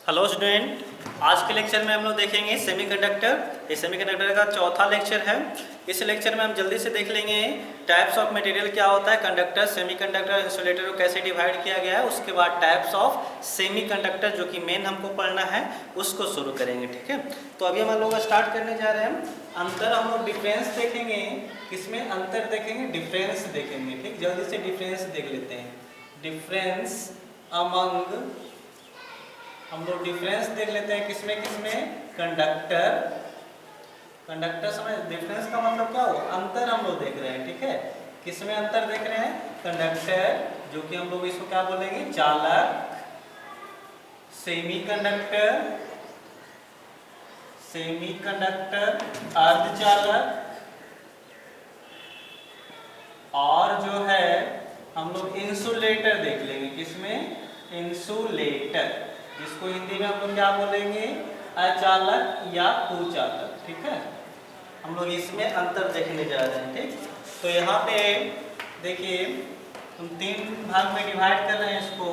Hello student, आज के lecture में हम लोग देखेंगे सेमीकंडक्टर। ये सेमीकंडक्टर का चौथा लेक्चर है। इस लेक्चर में हम जल्दी से देख लेंगे टाइप्स ऑफ मटेरियल क्या होता है, कंडक्टर, सेमीकंडक्टर, इंसुलेटर को कैसे डिवाइड किया गया है। उसके बाद टाइप्स ऑफ सेमीकंडक्टर जो कि मेन हमको पढ़ना है उसको शुरू करेंगे। ठीक है, तो अभी हम लोग स्टार्ट करने जा रहे हैं। अंतर हम लोग डिफरेंस देखेंगे, किसमें अंतर देखेंगे, डिफरेंस देखेंगे। ठीक, जल्दी से डिफरेंस देख लेते हैं। डिफरेंस अमंग, हम लोग डिफरेंस देख लेते हैं किसमें कंडक्टर। कंडक्टर समझ, डिफरेंस का मतलब क्या हो, अंतर हम लोग देख रहे हैं। ठीक है, किसमें अंतर देख रहे हैं, कंडक्टर, जो कि हम लोग इसको क्या बोलेंगे, चालक। सेमीकंडक्टर, सेमीकंडक्टर अर्धचालक। और जो है हम लोग इंसुलेटर देख लेंगे, किसमें, इंसुलेटर, जिसको हिंदी में हम लोग क्या बोलेंगे, अचालक या कुचालक। ठीक है, हम लोग इसमें अंतर देखने जा रहे हैं। ठीक, तो यहाँ पे देखिए हम तीन भाग में डिवाइड कर रहे हैं इसको।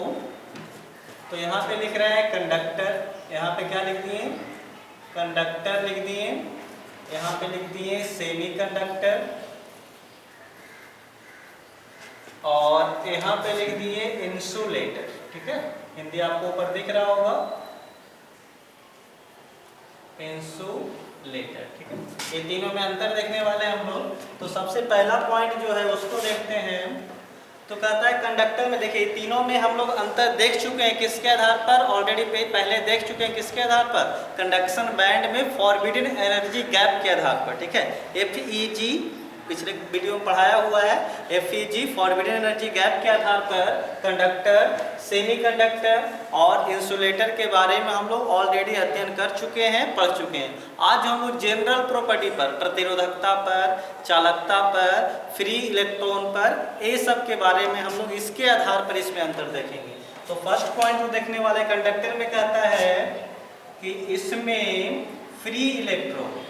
तो यहाँ पे लिख रहे हैं कंडक्टर, यहाँ पे क्या लिख दिए, कंडक्टर लिख दिए। यहाँ पे लिख दिए सेमीकंडक्टर, और यहाँ पे लिख दिए इंसुलेटर। ठीक है, हिंदी आपको ऊपर दिख रहा होगा, इंसुलेटर। ठीक है, ये तीनों में अंतर देखने वाले हैं हम लोग। तो सबसे पहला पॉइंट जो है उसको देखते हैं। तो कहता है कंडक्टर में, देखिए तीनों में हम लोग अंतर देख चुके हैं, किसके आधार पर, ऑलरेडी पहले देख चुके हैं, किसके आधार पर, कंडक्शन बैंड में फॉरबिडन एनर्जी गैप के आधार पर। ठीक है, FEG पिछले वीडियो में पढ़ाया हुआ है। FEG फॉरबिडन एनर्जी गैप के आधार पर कंडक्टर, सेमीकंडक्टर और इंसुलेटर के बारे में हम लोग ऑलरेडी अध्ययन कर चुके हैं, पढ़ चुके हैं। आज हम लोग जनरल प्रॉपर्टी पर, प्रतिरोधकता पर, चालकता पर, फ्री इलेक्ट्रॉन पर, ये सब के बारे में हम लोग इसके आधार पर इसमें अंतर देखेंगे। तो फर्स्ट पॉइंट जो देखने वाले कंडक्टर में कहता है कि इसमें फ्री इलेक्ट्रॉन,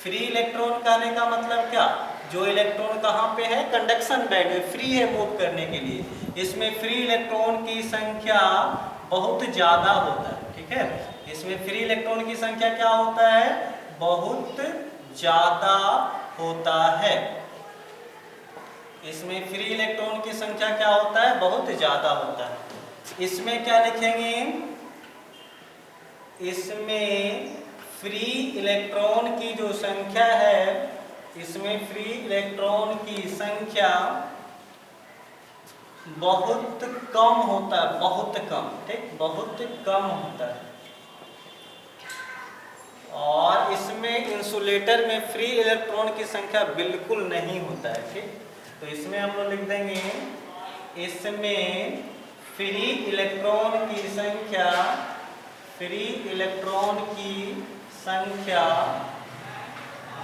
फ्री इलेक्ट्रॉन कहने का मतलब क्या, जो इलेक्ट्रॉन कहाँ पे है, कंडक्शन बैंड में फ्री है मूव करने के लिए। इसमें फ्री इलेक्ट्रॉन की संख्या बहुत ज़्यादा होता है। ठीक है, इसमें फ्री इलेक्ट्रॉन की संख्या क्या होता है, बहुत ज़्यादा होता है। इसमें फ्री इलेक्ट्रॉन की संख्या क्या होता है, बहुत ज़्यादा होता है। इसमें क्या लिखेंगे, इसमें फ्री इलेक्ट्रॉन की जो संख्या है, इसमें फ्री इलेक्ट्रॉन की संख्या बहुत कम होता है, बहुत कम। ठीक, बहुत कम होता है। और इसमें इंसुलेटर में फ्री इलेक्ट्रॉन की संख्या बिल्कुल नहीं होता है। ठीक, तो इसमें हम लोग लिख देंगे, इसमें फ्री इलेक्ट्रॉन की संख्या, फ्री इलेक्ट्रॉन की संख्या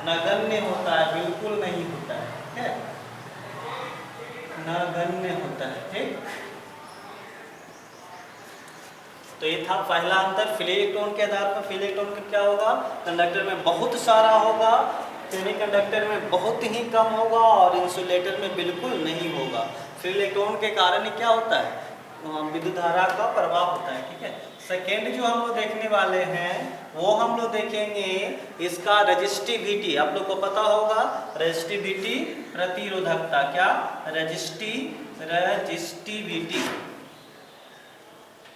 नगण्य होता है, बिल्कुल नहीं होता है। ठीक है, नगण्य होता है। ठीक, तो ये था पहला अंतर, फ्री इलेक्ट्रॉन के आधार पर। फ्री इलेक्ट्रॉन का क्या होगा, कंडक्टर में बहुत सारा होगा, सेमीकंडक्टर में बहुत ही कम होगा, और इंसुलेटर में बिल्कुल नहीं होगा। फ्री इलेक्ट्रॉन के कारण क्या होता है, विद्युत धारा का प्रभाव होता है। ठीक है, सेकेंड जो हम लोग देखने वाले हैं वो हम लोग देखेंगे इसका रेजिस्टिविटी। आप लोग को पता होगा रेजिस्टिविटी, प्रतिरोधकता, क्या, रेजिस्टिविटी,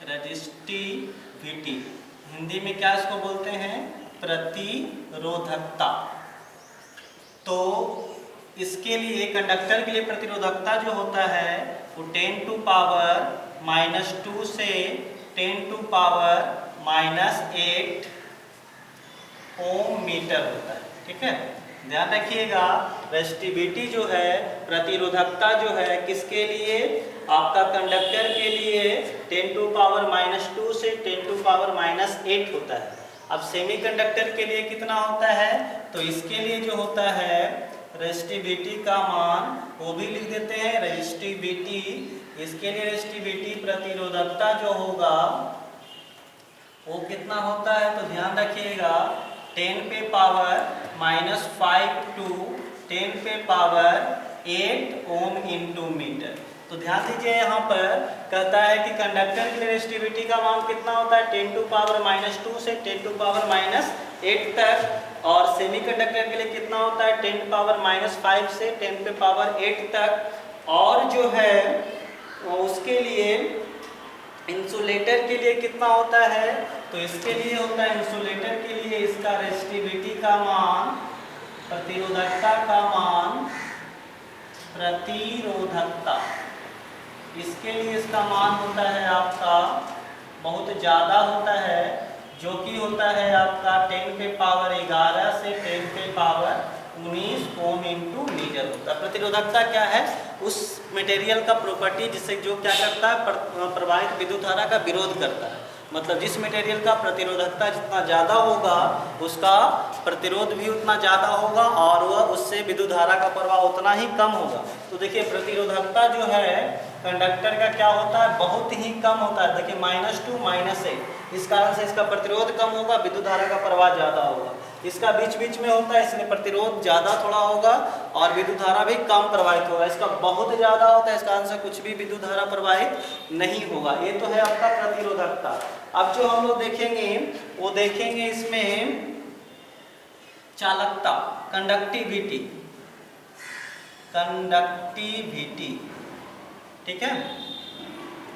रेजिस्टिविटी हिंदी में क्या इसको बोलते हैं, प्रतिरोधकता। तो इसके लिए, कंडक्टर के लिए प्रतिरोधकता जो होता है वो 10⁻⁻2 से 10⁻⁻8 ओम मीटर होता है। ठीक है, ध्यान रखिएगा, रेजिस्टिविटी जो है, प्रतिरोधकता जो है, किसके लिए, आपका कंडक्टर के लिए 10⁻⁻2 से 10⁻⁸ होता है। अब सेमीकंडक्टर के लिए कितना होता है, तो इसके लिए जो होता है रेजिस्टिविटी का मान वो भी लिख देते हैं, रेजिस्टिविटी। इसके लिए रेजिस्टिविटी, प्रतिरोधकता जो होगा वो कितना होता है, तो ध्यान रखिएगा 10⁻⁻5 to 10⁻8 ओम इंटू मीटर। तो तो ध्यान दीजिए यहाँ पर कहता है कि कंडक्टर के लिए रेजिस्टिविटी का मान कितना होता है 10⁻⁻2 से 10⁻8 तक, और सेमीकंडक्टर के लिए कितना होता है 10⁻5 से 10⁻8 तक। और जो है उसके लिए इंसुलेटर के लिए कितना होता है, तो इसके लिए होता है इंसुलेटर के लिए इसका रेजिस्टिविटी का मान, प्रतिरोधकता का मान, प्रतिरोधकता इसके लिए इसका मान होता है आपका बहुत ज़्यादा होता है, जो कि होता है आपका 10⁻11 से 10⁻19 ओम इंटू मीटर होता है। प्रतिरोधकता क्या है, उस मटेरियल का प्रॉपर्टी जिससे जो क्या करता है प्रवाहित विद्युत धारा का विरोध करता है। मतलब जिस मटेरियल का प्रतिरोधकता जितना ज़्यादा होगा उसका प्रतिरोध भी उतना ज़्यादा होगा और वह उससे विद्युत धारा का प्रवाह उतना ही कम होगा। तो देखिए प्रतिरोधकता जो है कंडक्टर का क्या होता है बहुत ही कम होता है। देखिए -2 -8, इस कारण से इसका प्रतिरोध कम होगा, विद्युत धारा का प्रवाह ज़्यादा होगा। इसका बीच बीच में होता है इसलिए प्रतिरोध ज़्यादा थोड़ा होगा और विद्युत धारा भी कम प्रवाहित होगा। इसका बहुत ज़्यादा होता है इस कारण से कुछ भी विद्युत धारा प्रवाहित नहीं होगा। ये तो है आपका प्रतिरोधकता। अब जो हम लोग देखेंगे वो देखेंगे इसमें चालकता, कंडक्टिविटी, कंडक्टिविटी, ठीक है।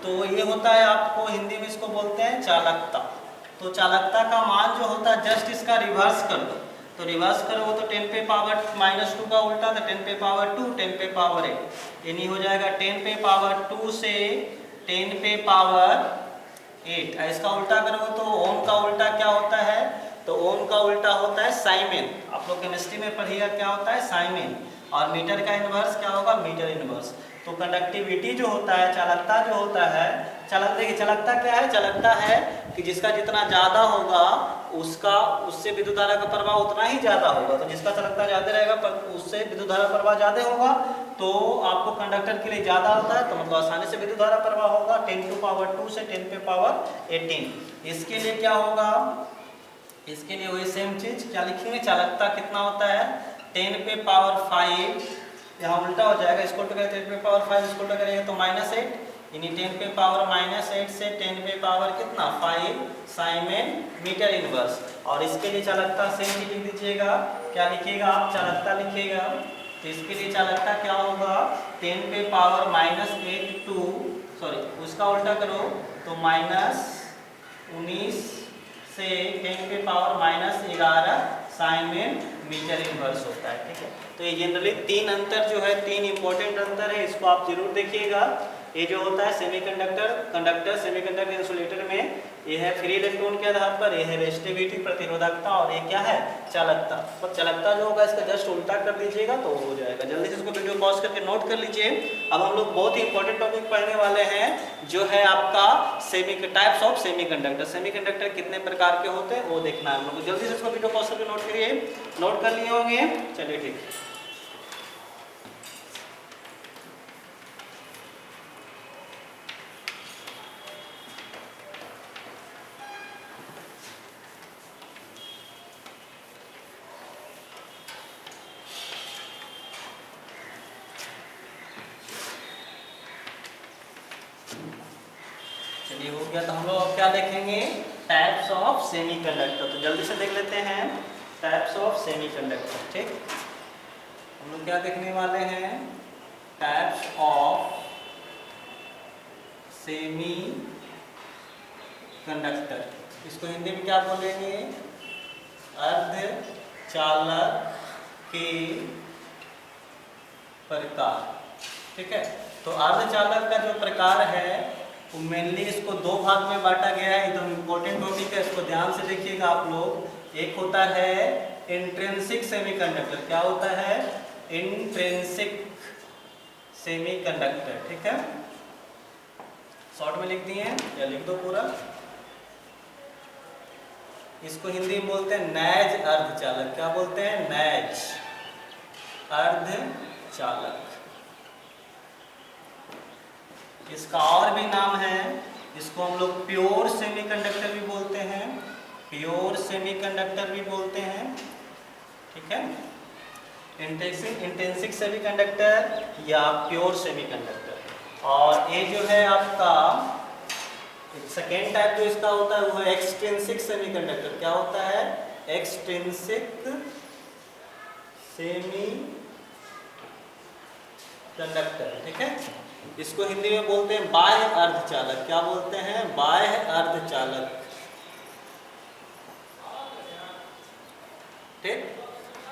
तो ये होता है आपको हिंदी में इसको बोलते हैं चालकता। तो चालकता का मान जो होता है जस्ट इसका रिवर्स कर दो, तो रिवर्स करो तो 10⁻⁻2 का उल्टा था 10⁻2 10⁻8, यानी हो जाएगा 10⁻2 से 10⁻8। इसका उल्टा करोगे तो ओम का उल्टा क्या होता है, तो ओम का उल्टा होता है साइमेन। आप लोग केमिस्ट्री में पढ़िएगा क्या होता है साइमेन, और मीटर का इनवर्स क्या होगा मीटर इनवर्स। तो कंडक्टिविटी जो होता है, चालकता जो होता है, देखिए चालकता क्या है, चालकता है कि जिसका जितना ज़्यादा होगा उससे विद्युत धारा का प्रवाह उतना ही ज़्यादा होगा। तो जिसका चालकता ज़्यादा रहेगा उससे विद्युत धारा प्रवाह ज़्यादा होगा, तो आपको कंडक्टर के लिए ज़्यादा होता है तो मतलब आसानी से विद्युत धारा प्रवाह होगा 10⁻2 से 10⁻18। इसके लिए क्या होगा, इसके लिए वही सेम चीज़ क्या लिखेंगे, चालकता कितना होता है 10⁻5, यहाँ उल्टा हो जाएगा, इसको तो करें 10⁻5 इसको तो करेंगे तो -8, यानी 10⁻−8 से 10⁻ कितना 5 साइमेन मीटर इनवर्स। और इसके लिए चालकता सेम चीज लिख दीजिएगा, क्या लिखिएगा आप चालकता लिखिएगा, तो इसके लिए चालकता क्या होगा 10⁻−8 टू सॉरी उसका उल्टा करो तो -19 से 10⁻−11 साइमेन मीटर इनवर्स होता है, ठीक है। तो ये जनरली तीन अंतर जो है, तीन इंपॉर्टेंट अंतर है, इसको आप जरूर देखिएगा। ये जो होता है सेमीकंडक्टर, कंडक्टर, सेमीकंडक्टर इंसुलेटर में ये है फ्री इलेक्ट्रॉन के आधार पर, ये है रेजिस्टिविटी प्रतिरोधकता, और ये क्या है चालकता। तो चालकता जो होगा इसका जस्ट उल्टा कर दीजिएगा तो हो जाएगा। जल्दी से इसको वीडियो पॉज करके नोट कर लीजिए। अब हम लोग बहुत ही इंपॉर्टेंट टॉपिक पढ़ने वाले हैं जो है आपका टाइप्स ऑफ सेमीकंडक्टर। सेमीकंडक्टर कितने प्रकार के होते हैं वो देखना है हम लोग। जल्दी से इसको वीडियो पॉज करके नोट करिए, नोट कर लिए होंगे, चलिए ठीक है। चलिए हो गया। तो हम लोग क्या देखेंगे टाइप्स ऑफ सेमीकंडक्टर। तो जल्दी से देख लेते हैं टाइप्स ऑफ सेमीकंडक्टर, ठीक। हम लोग क्या देखने वाले हैं टाइप्स ऑफ सेमीकंडक्टर। इसको हिंदी में क्या बोलेंगे अर्धचालक के प्रकार, ठीक है। तो अर्धचालक का जो प्रकार है वो मेनली इसको दो भाग में बांटा गया है, एकदम इम्पोर्टेंट टॉपिक है, इसको ध्यान से देखिएगा आप लोग। एक होता है इंट्रिंसिक सेमीकंडक्टर, क्या होता है इंट्रिंसिक सेमीकंडक्टर, ठीक है। शॉर्ट में लिख दिए या लिख दो पूरा। इसको हिंदी में बोलते हैं नैज अर्धचालक, क्या बोलते हैं नैज अर्धचालक। इसका और भी नाम है, इसको हम लोग प्योर सेमीकंडक्टर भी बोलते हैं, प्योर सेमीकंडक्टर भी बोलते हैं, ठीक है। इंट्रिंसिक सेमीकंडक्टर या प्योर सेमीकंडक्टर। और ये जो है आपका सेकेंड टाइप जो इसका होता है वो है एक्सट्रिंसिक सेमीकंडक्टर। क्या होता है? Extrinsic semiconductor. ठीक है, इसको हिंदी में बोलते हैं बाह्य अर्धचालक। क्या बोलते हैं? बाह्य अर्धचालक। ठीक,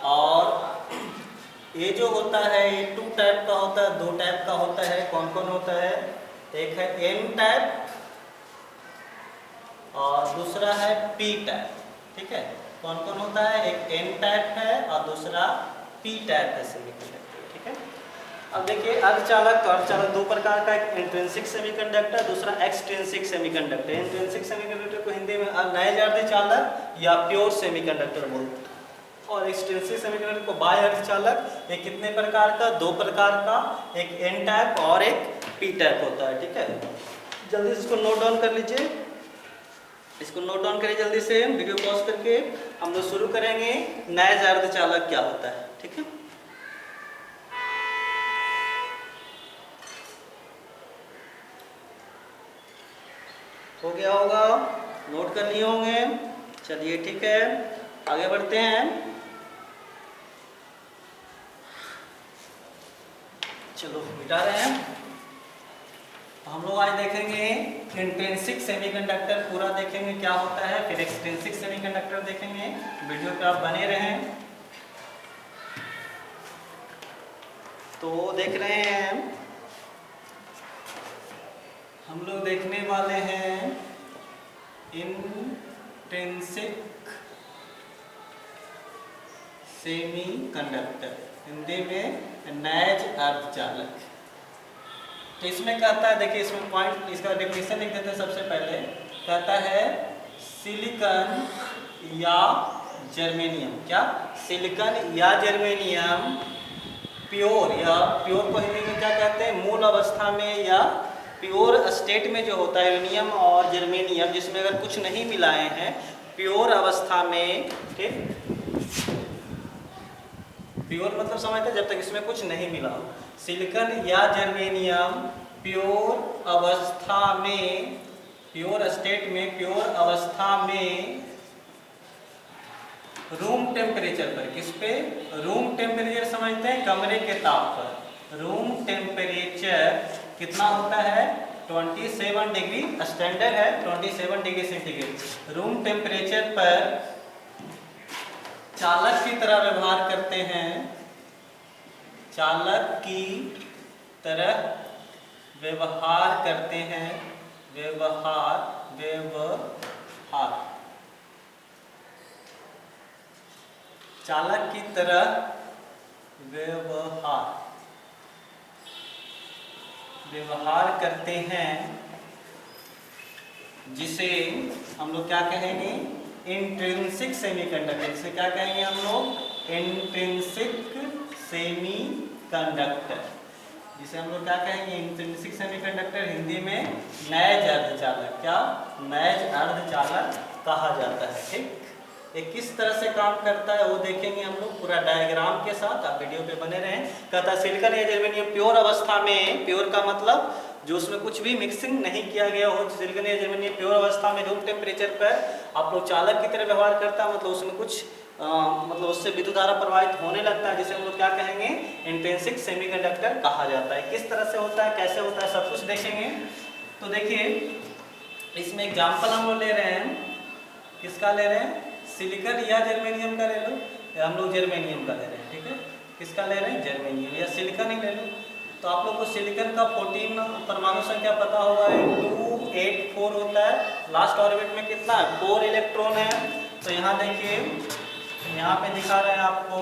और ये जो होता है ये 2 टाइप का होता है, 2 टाइप का होता है। कौन कौन होता है? एक है एन टाइप और दूसरा है पी टाइप। ठीक है, कौन कौन होता है? एक एन टाइप है और दूसरा पी टाइप है सेमीकंडक्टर। ठीक है, अब देखिए अर्धचालक। तो अर्धचालक 2 प्रकार का, एक इंट्रिंसिक सेमीकंडक्टर, दूसरा एक्सट्रिंसिक सेमीकंडक्टर। इंट्रिंसिक सेमीकंडक्टर को हिंदी में नैज अर्धचालक या प्योर सेमीकंडक्टर बोलते हैं, और एक्सट्रिंसिक सेमीकंडक्टर को बाह्य अर्धचालक। ये कितने प्रकार का? 2 प्रकार का, एक एन टाइप और एक पी टाइप होता है। ठीक है, जल्दी से इसको नोट डाउन कर लीजिए, इसको नोट डाउन करिए जल्दी से। वीडियो पॉज करके हम लोग शुरू करेंगे नैज अर्धचालक क्या होता है। ठीक है, हो गया होगा, नोट कर लिए होंगे। चलिए ठीक है, आगे बढ़ते हैं। चलो मिटा रहे हैं। हम लोग आज देखेंगे इंट्रिंसिक सेमीकंडक्टर पूरा देखेंगे क्या होता है, फिर एक्सट्रिंसिक सेमीकंडक्टर देखेंगे। वीडियो पे आप बने रहें। तो देख रहे हैं हम लोग देखने वाले हैं इंट्रिंसिक सेमीकंडक्टर, हिंदी में नैज अर्धचालक। तो इसमें कहता है, देखिए इसमें पॉइंट, इसका डेफिनेशन लिख देते हैं सबसे पहले। कहता है सिलिकॉन या जर्मेनियम। क्या? सिलिकॉन या जर्मेनियम प्योर, या प्योर को हिंदी में क्या कहते हैं? मूल अवस्था में या प्योर स्टेट में जो होता है यूरेनियम और जर्मेनियम, जिसमें अगर कुछ नहीं मिलाए हैं, प्योर अवस्था में। ठीक, प्योर मतलब समझते हैं जब तक इसमें कुछ नहीं मिला हो। सिलिकॉन या जर्मेनियम प्योर अवस्था में, प्योर स्टेट में, प्योर अवस्था में रूम टेम्परेचर पर। किस पे? रूम टेम्परेचर समझते हैं, कमरे के ताप पर। रूम टेम्परेचर कितना होता है? 27 डिग्री, स्टैंडर्ड है 27 डिग्री सेंटीग्रेड। रूम टेम्परेचर पर चालक की तरह व्यवहार करते हैं, चालक की तरह व्यवहार करते हैं, व्यवहार चालक की तरह व्यवहार करते हैं, जिसे हम लोग क्या कहेंगे? Intrinsic semiconductor. इसे क्या कहेंगे हम लोग? इंट्रिंसिक सेमीकंडक्टर, जिसे हम लोग क्या कहेंगे? इंट्रिंसिक सेमीकंडक्टर, हिंदी में नैज अर्धचालक। क्या? नैज अर्धचालक कहा जाता है। ठीक, ये किस तरह से काम करता है वो देखेंगे हम लोग पूरा डायग्राम के साथ। आप वीडियो पे बने रहें। कहता है सिलिकॉन या जर्मेनियम प्योर अवस्था में, प्योर का मतलब जो उसमें कुछ भी मिक्सिंग नहीं किया गया हो, सिलिकॉन या जर्मेनियम प्योर अवस्था में रूम टेम्परेचर पर आप लोग चालक की तरह व्यवहार करता है, मतलब उसमें कुछ मतलब उससे विद्युत धारा प्रवाहित होने लगता है, जिसे हम लोग क्या कहेंगे? इंट्रिंसिक सेमीकंडक्टर कहा जाता है। किस तरह से होता है, कैसे होता है, सब कुछ देखेंगे। तो देखिए इसमें एग्जाम्पल हम लोग ले रहे हैं। किसका ले रहे हैं? सिलिकॉन या जर्मेनियम का ले लो, या हम लोग जर्मेनियम का ले रहे हैं। ठीक है, किसका ले रहे हैं? जर्मेनियम या सिलिकॉन ही ले लो। तो आप लोग को सिलिकॉन का 14 परमाणु संख्या पता होगा, 284 होता है। लास्ट ऑर्बिट में कितना है? 4 इलेक्ट्रॉन है। तो यहाँ देखिए, यहाँ पे दिखा रहे हैं आपको,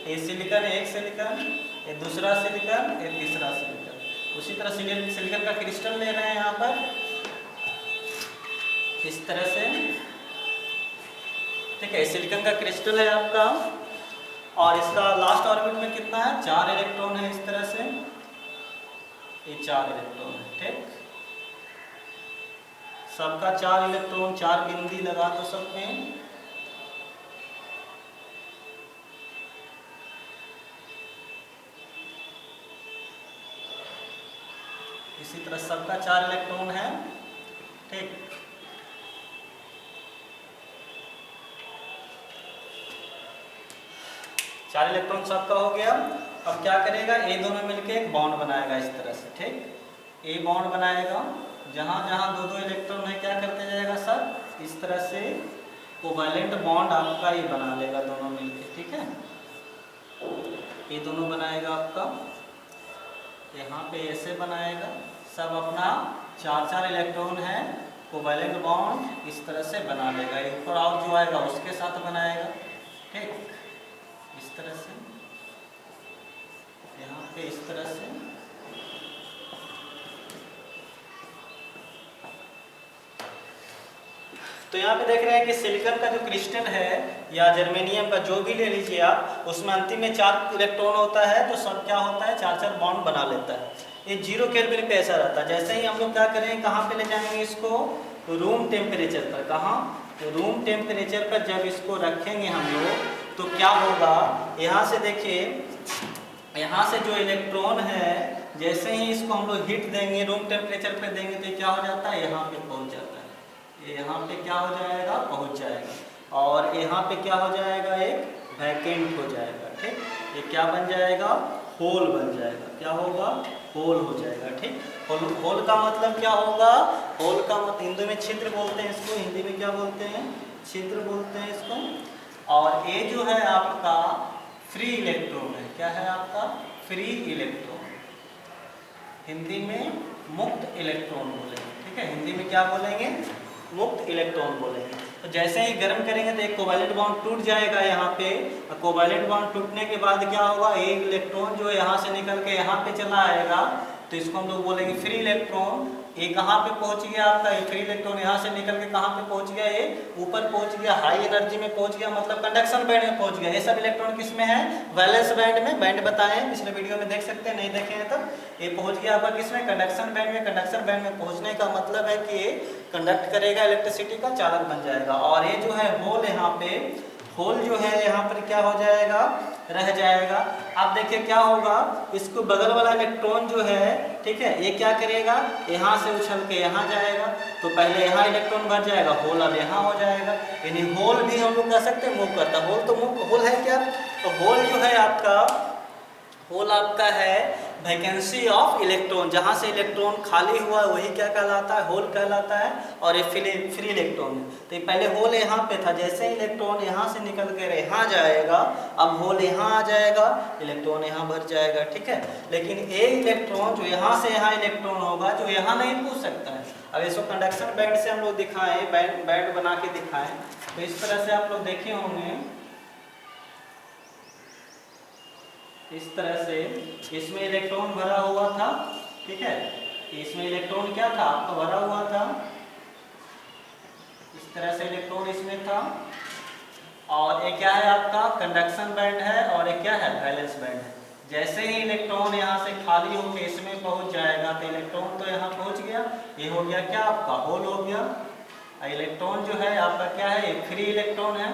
ये सिलिकॉन, एक सिलिकॉन, ये दूसरा सिलिकॉन, ये तीसरा सिलिकॉन। उसी तरह सिलिकॉन का क्रिस्टल ले रहे हैं यहाँ पर इस तरह से। ठीक है, सिलिकॉन का क्रिस्टल है आपका, और इसका लास्ट ऑर्बिट में कितना है? 4 इलेक्ट्रॉन है। इस तरह से ये 4 इलेक्ट्रॉन है। ठीक, सबका 4 इलेक्ट्रॉन, 4 बिंदी लगा दो सब में। इस इसी तरह सबका 4 इलेक्ट्रॉन है, ठीक। चार इलेक्ट्रॉन सबका हो गया। अब क्या करेगा, ए दोनों मिलके एक बॉन्ड बनाएगा इस तरह से, ठीक। ए बॉन्ड बनाएगा, जहां जहां दो दो इलेक्ट्रॉन है क्या करते जाएगा सर, इस तरह से कोवैलेंट बॉन्ड आपका ये बना लेगा दोनों मिलके, ठीक है। ये दोनों बनाएगा आपका, यहाँ पे ऐसे बनाएगा, सब अपना 4 इलेक्ट्रॉन है, कोवैलेंट बॉन्ड इस तरह से बना लेगा। ऊपर और जो आएगा उसके साथ बनाएगा, ठीक, इस तरह से, यहाँ पे इस तरह से। तो यहाँ पे देख रहे हैं कि सिलिकॉन का जो क्रिस्टल है या जर्मेनियम का जो भी ले लीजिए आप, उसमें अंतिम में 4 इलेक्ट्रॉन होता है, तो सब क्या होता है 4 बॉन्ड बना लेता है। ये 0 केल्विन पे ऐसा रहता है। जैसे ही हम लोग क्या करें, कहाँ पे ले जाएंगे इसको, रूम टेम्परेचर पर। कहाँ, तो रूम टेम्परेचर पर जब इसको रखेंगे हम लोग, तो क्या होगा, यहाँ से देखिए, यहाँ से जो इलेक्ट्रॉन है, जैसे ही इसको हम लोग हीट देंगे, रूम टेम्परेचर पे देंगे, तो क्या हो जाता है, यहाँ पे पहुँच जाता है। ये यहाँ पे क्या हो जाएगा, पहुँच जाएगा, और यहाँ पे क्या हो जाएगा, एक वैकेंट हो जाएगा, ठीक। ये क्या बन जाएगा, होल बन जाएगा। क्या होगा, होल हो जाएगा, ठीक। होल का मतलब क्या होगा, होल का मतलब हिंदी में छिद्र बोलते हैं इसको, हिंदी में क्या बोलते हैं, छिद्र बोलते हैं इसको। और ये जो है आपका फ्री इलेक्ट्रॉन है। क्या है आपका, फ्री इलेक्ट्रॉन, हिंदी में मुक्त इलेक्ट्रॉन बोलेंगे, ठीक है। हिंदी में क्या बोलेंगे, मुक्त इलेक्ट्रॉन बोलेंगे। तो जैसे ही गर्म करेंगे तो एक कोवैलेंट बॉन्ड टूट जाएगा यहाँ पे, और कोवैलेंट बॉन्ड टूटने के बाद क्या होगा, एक इलेक्ट्रॉन जो है यहाँ से निकल के यहाँ पे चला आएगा, तो इसको हम लोग बोलेंगे फ्री इलेक्ट्रॉन। ये कहाँ पे पहुँच गया आपका, ये फ्री इलेक्ट्रॉन यहाँ से निकल के कहाँ पे पहुँच गया, ये ऊपर पहुँच गया, हाई एनर्जी में पहुँच गया, मतलब कंडक्शन बैंड में पहुँच गया। ये सब इलेक्ट्रॉन किस में है, वैलेंस बैंड में। बैंड बताएं पिछले वीडियो में, देख सकते हैं, नहीं देखे हैं तब। ये पहुँच गया आपका किस में, कंडक्शन बैंड में। कंडक्शन बैंड में पहुँचने का मतलब है कि ये कंडक्ट करेगा, इलेक्ट्रिसिटी का चालक बन जाएगा। और ये जो है होल, यहाँ पे होल जो है यहाँ पर क्या हो जाएगा, रह जाएगा। अब देखिए क्या होगा, इसको बगल वाला इलेक्ट्रॉन जो है, ठीक है, ये क्या करेगा, यहाँ से उछल के यहाँ जाएगा, तो पहले यहाँ इलेक्ट्रॉन भर जाएगा, होल अब यहाँ हो जाएगा। यानी होल भी हम लोग कह सकते हैं मूव करता। होल तो मूव, होल है क्या, तो होल जो है आपका, होल आपका है वैकेंसी ऑफ इलेक्ट्रॉन, जहाँ से इलेक्ट्रॉन खाली हुआ वही क्या कहलाता है, होल कहलाता है। और ये फ्री इलेक्ट्रॉन है। तो ये पहले होल यहाँ पे था, जैसे इलेक्ट्रॉन यहाँ से निकल कर यहाँ जाएगा, अब होल यहाँ आ जाएगा, इलेक्ट्रॉन यहाँ भर जाएगा, ठीक है। लेकिन एक इलेक्ट्रॉन जो यहाँ से यहाँ इलेक्ट्रॉन होगा, जो यहाँ नहीं पूछ सकता है। अब इसको कंडक्शन बैंड से हम लोग दिखाएं, बैंड बना के दिखाएं, तो इस तरह से आप लोग देखे होंगे, इस तरह से इसमें इलेक्ट्रॉन भरा हुआ था, ठीक है। इसमें इलेक्ट्रॉन क्या था, आपका भरा हुआ था, इस तरह से इलेक्ट्रॉन इसमें था। और ये क्या है आपका, कंडक्शन बैंड है, और ये क्या है, वैलेंस बैंड है। जैसे ही इलेक्ट्रॉन यहाँ से खाली होकर इसमें पहुँच जाएगा, तो इलेक्ट्रॉन तो यहाँ पहुँच गया, ये हो गया क्या आपका, होल हो गया। इलेक्ट्रॉन जो है आपका क्या है, ये फ्री इलेक्ट्रॉन है।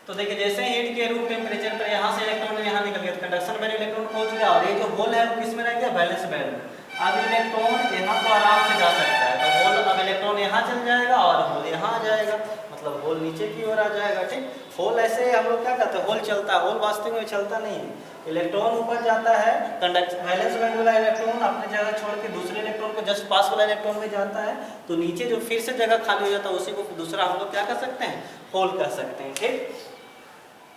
तो देखिए जैसे हीट के रूम टेम्परेचर पर यहाँ से इलेक्ट्रॉन यहाँ निकल गया, तो कंडक्शन बैंड इलेक्ट्रॉन पहुँच गया, और ये जो होल है वो किस में रह गया, वैलेंस बैंड में। अब इलेक्ट्रॉन यहाँ तो आराम से जा सकता है, तो होल, अब इलेक्ट्रॉन यहाँ चल जाएगा और होल यहाँ आ जाएगा, मतलब होल नीचे की ओर आ जाएगा, ठीक। होल ऐसे हम लोग क्या कहते हैं, होल चलता है, होल वास्तव में चलता नहीं है। इलेक्ट्रॉन ऊपर जाता है, कंडक्शन वैलेंस बैंड वाला इलेक्ट्रॉन अपने जगह छोड़ के दूसरे इलेक्ट्रॉन को जस्ट पास वाला इलेक्ट्रॉन में जाता है, तो नीचे जो फिर से जगह खाली हो जाता है उसी को दूसरा हम लोग क्या कर सकते हैं, होल कह सकते हैं, ठीक।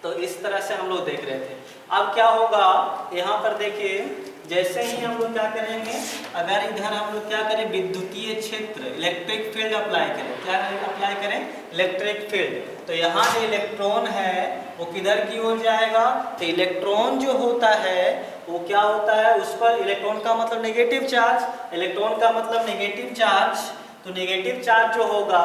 तो इस तरह से हम लोग देख रहे थे। अब क्या होगा, यहाँ पर देखिए, जैसे ही हम लोग क्या करेंगे, अगर इधर हम लोग क्या करें, विद्युतीय क्षेत्र, इलेक्ट्रिक फील्ड अप्लाई करें, क्या अप्लाई करें, इलेक्ट्रिक फील्ड, तो यहाँ जो इलेक्ट्रॉन है वो किधर की ओर जाएगा, तो इलेक्ट्रॉन जो होता है वो क्या होता है, उस पर इलेक्ट्रॉन का मतलब नेगेटिव चार्ज, इलेक्ट्रॉन का मतलब नेगेटिव चार्ज, तो नेगेटिव चार्ज जो होगा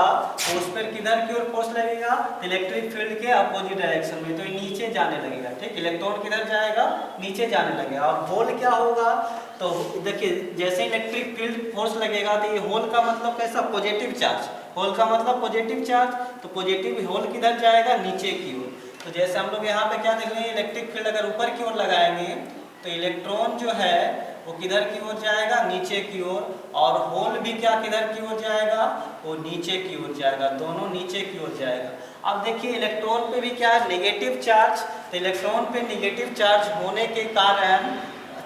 उस पर किधर की ओर फोर्स लगेगा, इलेक्ट्रिक फील्ड के अपोजिट डायरेक्शन में, तो ये नीचे जाने लगेगा, ठीक। इलेक्ट्रॉन किधर जाएगा, नीचे जाने लगेगा। और होल क्या होगा, तो देखिए जैसे इलेक्ट्रिक फील्ड फोर्स लगेगा, तो ये होल का मतलब कैसा, पॉजिटिव चार्ज, होल का मतलब पॉजिटिव चार्ज, तो पॉजिटिव होल किधर जाएगा, नीचे की ओर। तो जैसे हम लोग यहाँ पे क्या देख रहे हैं, इलेक्ट्रिक फील्ड अगर ऊपर की ओर लगाएंगे, तो इलेक्ट्रॉन जो है वो किधर की ओर जाएगा, नीचे की ओर, और होल भी क्या किधर की ओर जाएगा, वो नीचे की ओर जाएगा, दोनों नीचे की ओर जाएगा। अब देखिए इलेक्ट्रॉन पे भी क्या है, नेगेटिव चार्ज, तो इलेक्ट्रॉन पे नेगेटिव चार्ज होने के कारण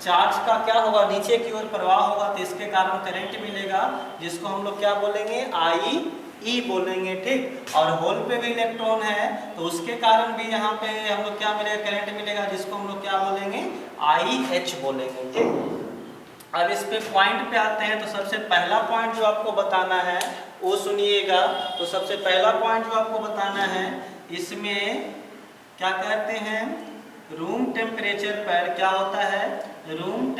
चार्ज का क्या होगा, नीचे की ओर प्रवाह होगा, तो इसके कारण करंट मिलेगा, जिसको हम लोग क्या बोलेंगे, आई ई बोलेंगे, ठीक। और होल पे भी इलेक्ट्रॉन है तो उसके कारण भी यहाँ पे हम लोग क्या मिलेगा, करंट मिलेगा, जिसको हम लोग क्या बोलेंगे, आई एच बोलेंगे, ठीक। अब इस पे पॉइंट पे आते हैं, तो सबसे पहला पॉइंट जो आपको बताना है वो सुनिएगा। तो सबसे पहला पॉइंट जो आपको बताना है, इसमें क्या कहते हैं, रूम टेम्परेचर पर क्या होता है, रूम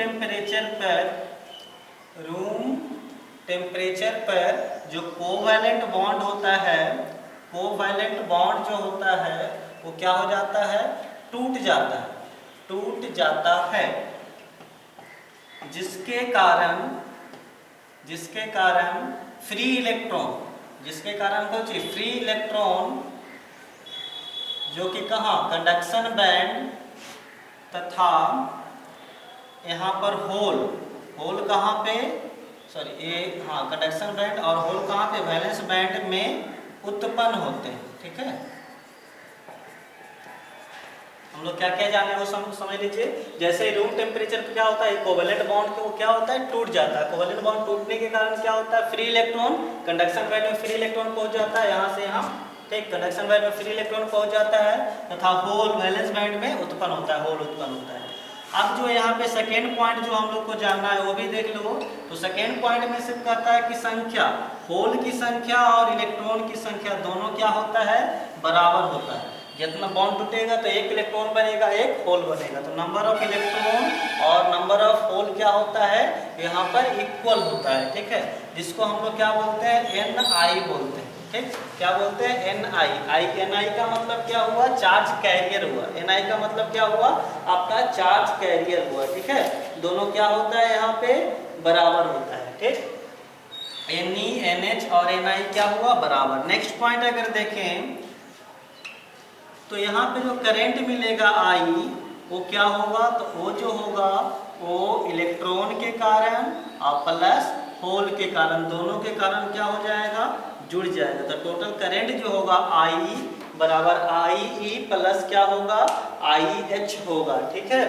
टेम्परेचर पर जो कोवैलेंट बॉन्ड होता है, कोवैलेंट बॉन्ड जो होता है वो क्या हो जाता है, टूट जाता है, जिसके कारण फ्री इलेक्ट्रॉन जो कि कहाँ, कंडक्शन बैंड तथा यहाँ पर होल कहाँ पे, कंडक्शन बैंड और होल कहाँ पे, वैलेंस बैंड में उत्पन्न होते हैं, ठीक है। हम लोग क्या क्या जाने वो समझ लीजिए। जैसे रूम टेम्परेचर पे क्या होता है, कोवैलेंट बॉन्ड को क्या होता है, टूट जाता है। कोवैलेंट बॉन्ड टूटने के कारण क्या होता है, फ्री इलेक्ट्रॉन कंडक्शन बैंड में फ्री इलेक्ट्रॉन पहुंच जाता है, यहाँ से यहाँ, ठीक, कंडक्शन बैंड में फ्री इलेक्ट्रॉन पहुंच जाता है, तथा होल वैलेंस बैंड में उत्पन्न होता है, होल उत्पन्न होता है। अब जो यहाँ पे सेकेंड पॉइंट जो हम लोग को जानना है वो भी देख लो। तो सेकेंड पॉइंट में सिर्फ कहता है कि संख्या, होल की संख्या और इलेक्ट्रॉन की संख्या दोनों क्या होता है, बराबर होता है। जितना बॉन्ड टूटेगा तो एक इलेक्ट्रॉन बनेगा, एक होल बनेगा, तो नंबर ऑफ इलेक्ट्रॉन और नंबर ऑफ होल क्या होता है, यहाँ पर इक्वल होता है, ठीक है। जिसको हम लोग क्या बोलते हैं, Ni बोलते हैं, ठीक। क्या बोलते हैं, Ni का मतलब क्या हुआ, चार्ज कैरियर हुआ। Ni का मतलब क्या हुआ, आपका चार्ज कैरियर हुआ, ठीक है। दोनों क्या होता है, यहाँ पे बराबर होता है, ठीक। Ne, NH और Ni क्या हुआ, बराबर। नेक्स्ट पॉइंट अगर देखें तो यहाँ पे जो करंट मिलेगा I, वो क्या होगा, तो वो जो होगा वो इलेक्ट्रॉन के कारण और प्लस होल के कारण, दोनों के कारण क्या हो जाएगा, जुड़ जाएगा। तो टोटल करंट जो होगा I बराबर IE प्लस क्या होगा, IH होगा, ठीक है।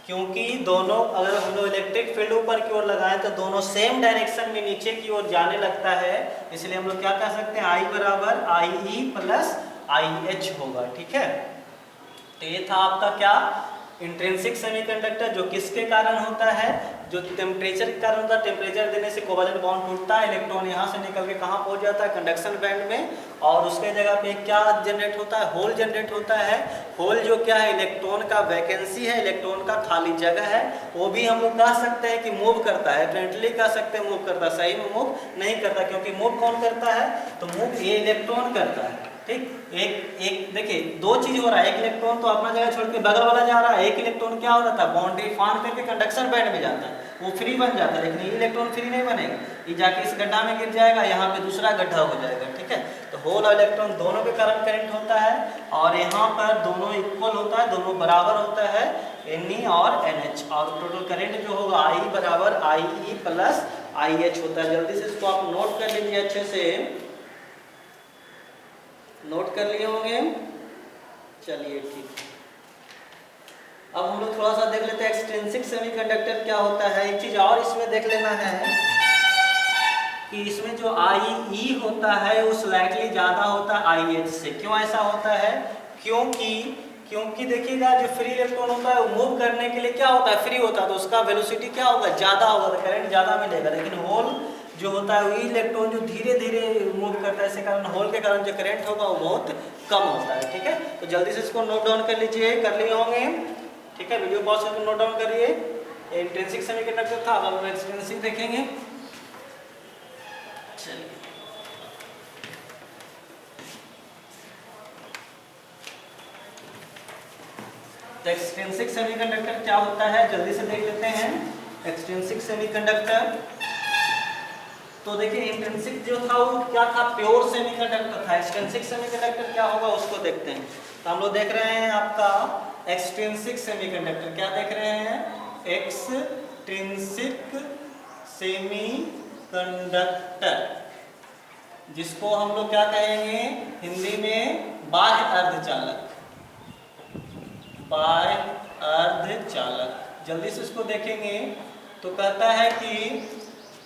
क्योंकि दोनों अगर हम लोग इलेक्ट्रिक फील्ड ऊपर की ओर लगाएं तो दोनों सेम डायरेक्शन में नीचे की ओर जाने लगता है, इसलिए हम लोग क्या कह सकते हैं, I बराबर IE प्लस IH होगा, ठीक है। तो ये था आपका क्या, इंट्रिंसिक सेमीकंडक्टर, जो किसके कारण होता है, जो टेम्परेचर के कारण होता है। टेम्परेचर देने से कोवैलेंट बॉन्ड टूटता है, इलेक्ट्रॉन यहाँ से निकल के कहाँ पहुँच जाता है, कंडक्शन बैंड में, और उसके जगह पे क्या जनरेट होता है, होल जनरेट होता है। होल जो क्या है, इलेक्ट्रॉन का वैकेंसी है, इलेक्ट्रॉन का खाली जगह है, वो भी हम लोग कह सकते हैं कि मूव करता है, डेफिनेटली कह सकते हैं मूव करता है, सही में मूव नहीं करता, क्योंकि मूव कौन करता है, तो मूव ये इलेक्ट्रॉन करता है, ठीक। एक देखिए दो चीज हो रहा है, एक इलेक्ट्रॉन तो अपना जगह छोड़ के बगल वाला जा रहा है, एक इलेक्ट्रॉन क्या हो रहा था, बाउंड्री फाड़ करके कंडक्शन बैंड में जाता है, वो फ्री बन जाता है। लेकिन ये इलेक्ट्रॉन फ्री नहीं बनेगा, ये जाके इस गड्ढा में गिर जाएगा, यहाँ पे दूसरा गड्ढा हो जाएगा, ठीक है। तो होल और इलेक्ट्रॉन दोनों के कारण करंट होता है, और यहाँ पर दोनों इक्वल होता है, दोनों बराबर होता है, Ne और NH, और टोटल करंट जो होगा I बराबर IE प्लस IH होता है। जल्दी से इसको आप नोट कर लीजिए, अच्छे से नोट कर लिए होंगे, चलिए ठीक। अब हम लोग थोड़ा सा देख लेते हैं एक्सट्रिंसिक सेमीकंडक्टर क्या होता है। एक चीज और इसमें देख लेना है कि इसमें जो IE होता है वो स्लाइटली ज्यादा होता है IH से। क्यों ऐसा होता है, क्योंकि देखिएगा जो फ्री इलेक्ट्रॉन होता है वो मूव करने के लिए क्या होता है, फ्री होता है, तो उसका वेलोसिटी क्या होगा, ज्यादा होगा, तो करंट ज्यादा मिलेगा। लेकिन होल जो होता है वही इलेक्ट्रॉन जो धीरे धीरे मूव करता है, इसी कारण होल के कारण जो करंट होगा वो बहुत कम होता है, ठीक है। तो जल्दी से इसको नोट डाउन कर लीजिए, कर लिए होंगे, ठीक है। वीडियो पॉज करके नोट डाउन करिए। इंट्रिंसिक सेमीकंडक्टर था, अब हम एक्सट्रिंसिक देखेंगे। चलिए तो एक्सट्रिंसिक सेमीकंडक्टर क्या होता है, जल्दी से देख लेते हैं। एक्सट्रिंसिक सेमीकंडक्टर, तो देखिए इंट्रिंसिक जो था वो क्या था, प्योर सेमीकंडक्टर था। एक्सट्रिंसिक सेमीकंडक्टर क्या होगा उसको देखते हैं। तो हम लोग देख रहे हैं आपका एक्सट्रिंसिक सेमीकंडक्टर, क्या देख रहे हैं, एक्सट्रिंसिक सेमीकंडक्टर, जिसको हम लोग क्या कहेंगे हिंदी में बाह्य अर्धचालक। बाह्य अर्धचालक, जल्दी से इसको देखेंगे तो कहता है कि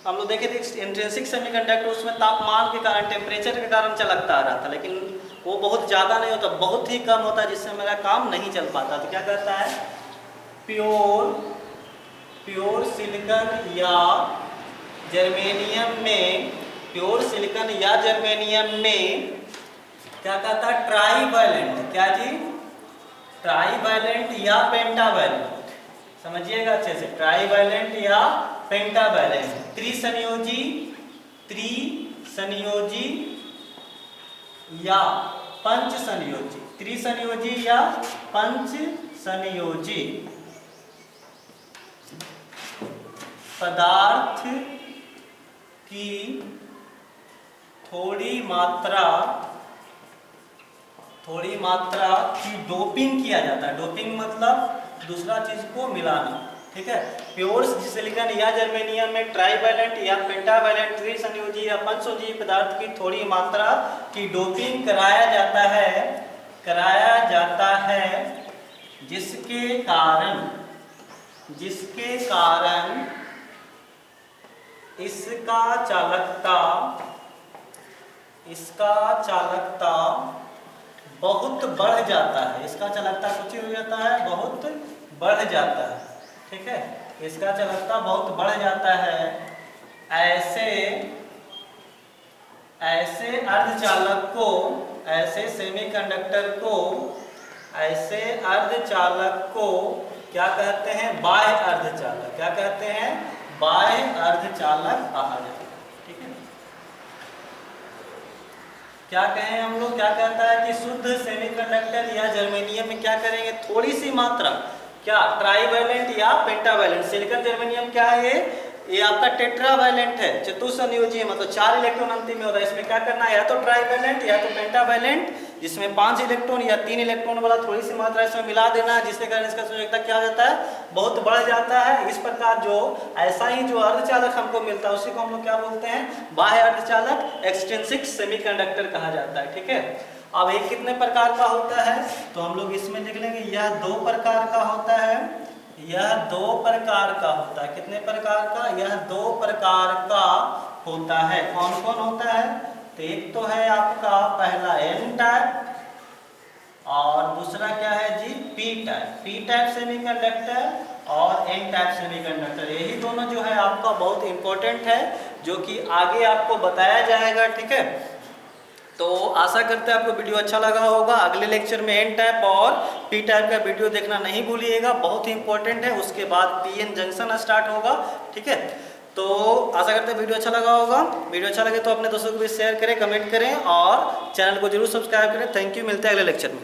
हम लोग देखे थे इंट्रिंसिक सेमीकंडक्टर, उसमें तापमान के कारण, टेम्परेचर के कारण चलकता आ रहा था, लेकिन वो बहुत ज़्यादा नहीं होता, बहुत ही कम होता है, जिससे मेरा काम नहीं चल पाता। तो क्या कहता है, प्योर सिलिकॉन या जर्मेनियम में, प्योर सिलिकॉन या जर्मेनियम में क्या कहता है, ट्राईवैलेंट, क्या जी, ट्राईवैलेंट या पेंटावैलेंट, समझिएगा अच्छे से, ट्राईवैलेंट या पेंटावैलेंट, त्रिसंयोजी या पंचसंयोजी, त्रिसंयोजी या पंचसंयोजी पदार्थ की थोड़ी मात्रा की डोपिंग किया जाता है। डोपिंग मतलब दूसरा चीज को मिलाना, ठीक है। प्योर सिलिकॉन या जर्मेनियम में ट्राईवैलेंट या पेंटावैलेंट, त्रिसंयोजी या पंचसंयोजी पदार्थ की थोड़ी मात्रा की डोपिंग कराया जाता है, जिसके कारण इसका चालकता बहुत बढ़ जाता है। इसका चालकता कुछ हो जाता है, बहुत बढ़ जाता है, ठीक है, इसका चालकता बहुत बढ़ जाता है। ऐसे अर्धचालक को, ऐसे सेमीकंडक्टर को, ऐसे अर्धचालक को क्या कहते हैं, बाह्य अर्धचालक। क्या कहते हैं, बाह्य अर्धचालक कहा जाता है, ठीक है। क्या कहें हम लोग, क्या कहता है कि शुद्ध सेमीकंडक्टर या जर्मेनियम में क्या करेंगे, थोड़ी सी मात्रा, क्या ट्राईवैलेंट या पेंटावैलेंट, सिलिकॉन जर्मेनियम क्या है ये आपका टेट्रावैलेंट है, चतुसंयोजी है, मतलब 4 इलेक्ट्रॉन अंतिम में होता है। इसमें क्या करना है, या तो ट्राईवैलेंट या तो पेंटावैलेंट, जिसमें 5 इलेक्ट्रॉन या 3 इलेक्ट्रॉन वाला थोड़ी सी मात्रा इसमें मिला देना है, जिसके कारण इसका संयोजकता क्या हो जाता है, बहुत बढ़ जाता है। इस प्रकार जो ऐसा ही जो अर्धचालक हमको मिलता है उसी को हम लोग क्या बोलते हैं, बाह्य अर्धचालक, एक्सट्रिंसिक सेमीकंडक्टर कहा जाता है, ठीक है। अब ये कितने प्रकार का होता है, तो हम लोग इसमें लिख लेंगे, यह 2 प्रकार का होता है, यह 2 प्रकार का होता है। कितने प्रकार का, यह 2 प्रकार का होता है। कौन कौन होता है, तो एक तो है आपका पहला एन टाइप और दूसरा क्या है जी, पी टाइप सेमीकंडक्टर और एन टाइप सेमीकंडक्टर। यही दोनों जो है आपका बहुत इंपॉर्टेंट है, जो कि आगे आपको बताया जाएगा, ठीक है। तो आशा करते हैं आपको वीडियो अच्छा लगा होगा। अगले लेक्चर में एन टाइप और पी टाइप का वीडियो देखना नहीं भूलिएगा, बहुत ही इंपॉर्टेंट है। उसके बाद पीएन जंक्शन स्टार्ट होगा, ठीक है। तो आशा करते हैं वीडियो अच्छा लगा होगा। वीडियो अच्छा लगे तो अपने दोस्तों को भी शेयर करें, कमेंट करें और चैनल को जरूर सब्सक्राइब करें। थैंक यू, मिलते हैं अगले लेक्चर में।